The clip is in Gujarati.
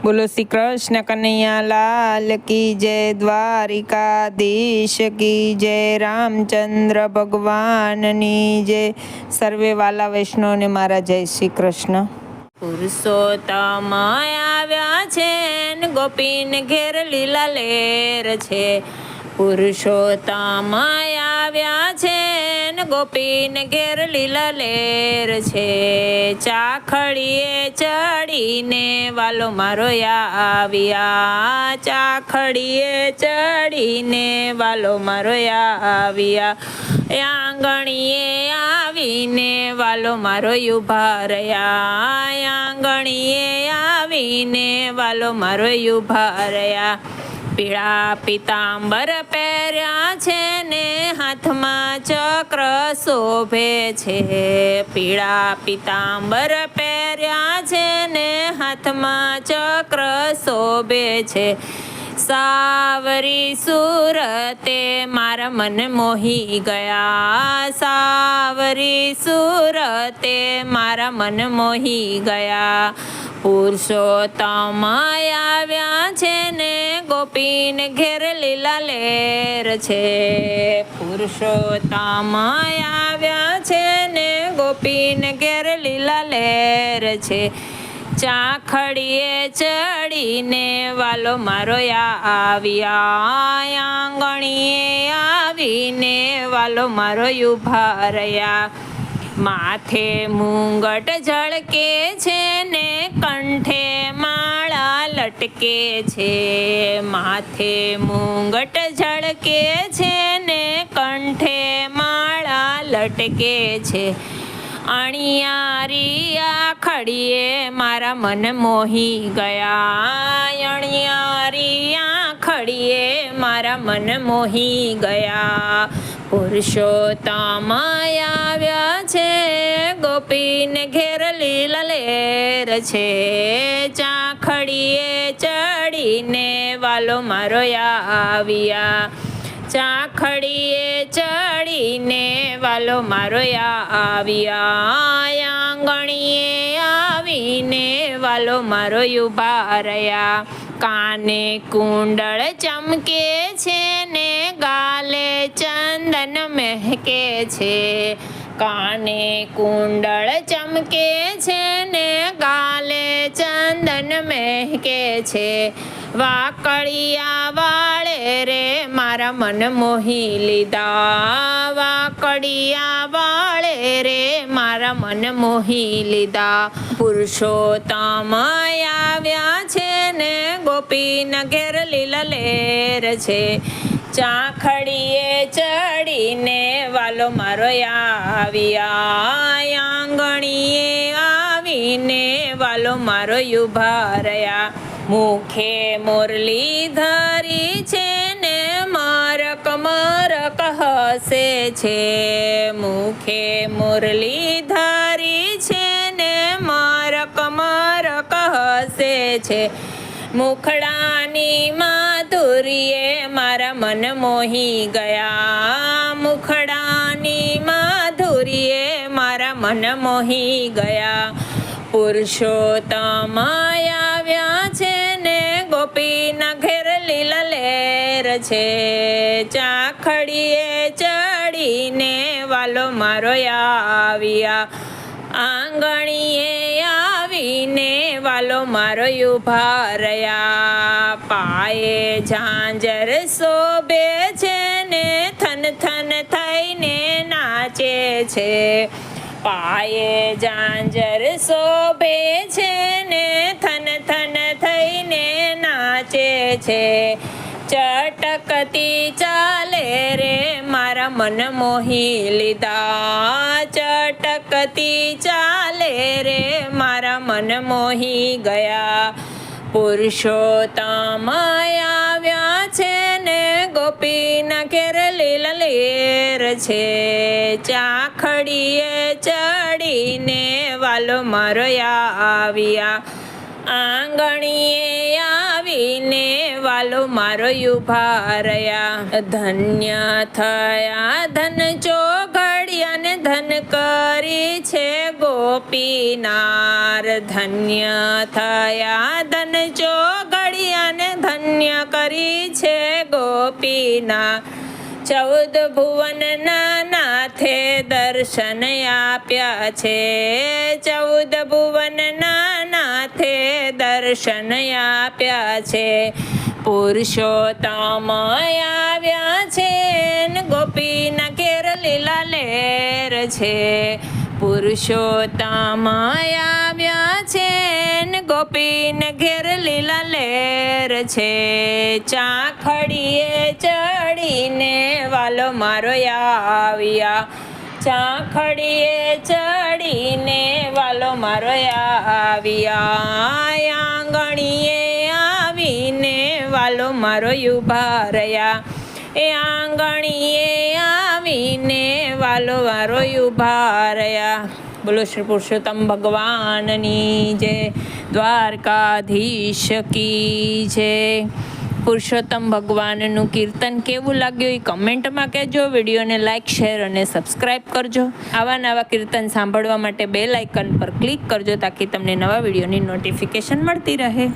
બોલો શ્રી કૃષ્ણ કનૈયા લાલ કી જય, દ્વારિકાધીશ કી જય, રામચંદ્ર ભગવાનની જય। સર્વે વાલા વૈષ્ણવને મારા જય શ્રી કૃષ્ણ। પુરુષોત્તમ આવ્યા છે ને ગોપીને ઘેર લીલા લેર છે। પુરુષોત્તમ આવ્યા છે ને ગોપીને ઘેર લીલા લેર છે। ચાખડીએ ચડીને વાલો મારો આવ્યા, ચાખડીએ ચડીને વાલો મારો આવ્યા। આંગણીએ આવીને વાલો મારો ઊભા રહ્યા, આંગણીએ આવીને વાલો મારો ઊભા રહ્યા। પીળા પિતાંબર પહેર્યા છે ને હાથમાં ચક્ર શોભે છે। પીળા પિતાંબર પહેર્યા છે ને હાથમાં ચક્ર શોભે છે। સાવરી સુરતે મારા મન મોહી ગયા, સાવરી સુરતે મારા મન મોહી ગયા। પુરુષોત્તમ આવ્યા છે ને ગોપીને ઘેર લીલા લેર છે। પુરુષોત્તમ આવ્યા છે ને ગોપીને ઘેર લીલા લેર છે। ચાખડીએ ચડીને વાલો મારો આવ્યા, આંગણીએ આવીને વાલો મારો ઊભા રહ્યા। માથે મુંગટ ઝળકે છે ને કંઠે માળા લટકે છે। માથે મુંગટ ઝળકે છે ને કંઠે માળા લટકે છે। અણિયારી આખડીએ મારા મન મોહી ગયા, અણિયારી આખડીએ મારા મન મોહી ગયા। પુરુષોત્તમ આવ્યા છે ગોપીને ઘેર લીલા લેર છે। ચાખડીએ ચડીને વાલો મારો આવ્યા, ચાખડીએ ચડીને વાલો મારો આવ્યા। આંગણીએ આવીને વાલો મારો ઊભા રહ્યા। કાને કુંડળ ચમકે છે ને ગાલે ચંદન મહેકે છે। કાને કુંડળ ચમકે છે ને ગાલે ચંદન મહેકે છે। વાકડિયા વાળે રે મારા મન મોહી લીધા, વાકડિયા વાળે રે મારા મન મોહી લીધા। પુરુષોત્તમ આવ્યા છે ને ગોપીના ઘેર લીલા લેર છે। ચાખડીએ ચડીને વાલો મારો આવ્યા, આંગણીએ આવીને વાલો મારો ઊભા રહ્યા। મુખે મુરલી ધરી છે ને મરક મરક હસે છે। મુખે મુરલી ધરી છે ને મરક મરક હસે છે। મુખડાની માધુરીએ મારા મન મોહી ગયા, મુખડાની માધુરીએ મારા મન મોહી ગયા। પુરુષોત્તમ આવ્યા છે ને ગોપીના ઘેર લીલા લેર છે। ચાખડીએ ચડીને વાલો મારો આવ્યા, આંગણીએ આવીને વાલો મારો ઊભા રહ્યા। પાયે ઝાંઝર શોભે છે ને થન થન થઈને નાચે છે। પાયે ઝાંઝર શોભે છે ને થન થન થઈને નાચે છે। ચટકતી ચાલે રે મારા મન મોહી લીધા, ચટકતી ચાલે રે મારા મન મોહી ગયા। પુરુષોત્તમ આવ્યા છે ને ગોપીના ઘેર લીલા લેર છે। ચાખડીએ ચડીને વાલો મારો આવ્યા, આંગણીએ આવીને વાલો મારો ઊભા રહ્યા। ધન્ય થયા ધન ચોઘડિયા ને ધન કરી છે ગોપીનાર। ધન્ય થયા ધન ચો કરી છે ગોપીના 14 ભુવનના નાથે દર્શન આપ્યા છે 14 ભુવનના નાથે દર્શન આપ્યા છે પુરુષોત્તમ આવ્યા છે ને ગોપીના ઘેર લીલા લહેર છે પુરુષોત્તમ આવ્યા છે ને ગોપીને ઘેર લીલા લહેર છે ચાખડીએ ચડીને વાલો મારો આવ્યા ચાખડીએ ચડીને વાલો મારો આવ્યા આંગણીએ આવીને વાલો મારો ઉભા રહ્યા એ આંગણીએ આવીને વાલો મારો ઉભા રહ્યા બોલો શ્રી પુરુષોત્તમ ભગવાનની જય દ્વારકાધીશ કી જય પુરુષોત્તમ ભગવાનનું કીર્તન કેવું લાગ્યું એ કમેન્ટમાં કહેજો વિડીયોને લાઇક શેર અને સબસ્ક્રાઈબ કરજો આવા નવા કીર્તન સાંભળવા માટે બેલ આઇકન પર ક્લિક કરજો તાકી તમને નવા વિડીયોની નોટિફિકેશન મળતી રહે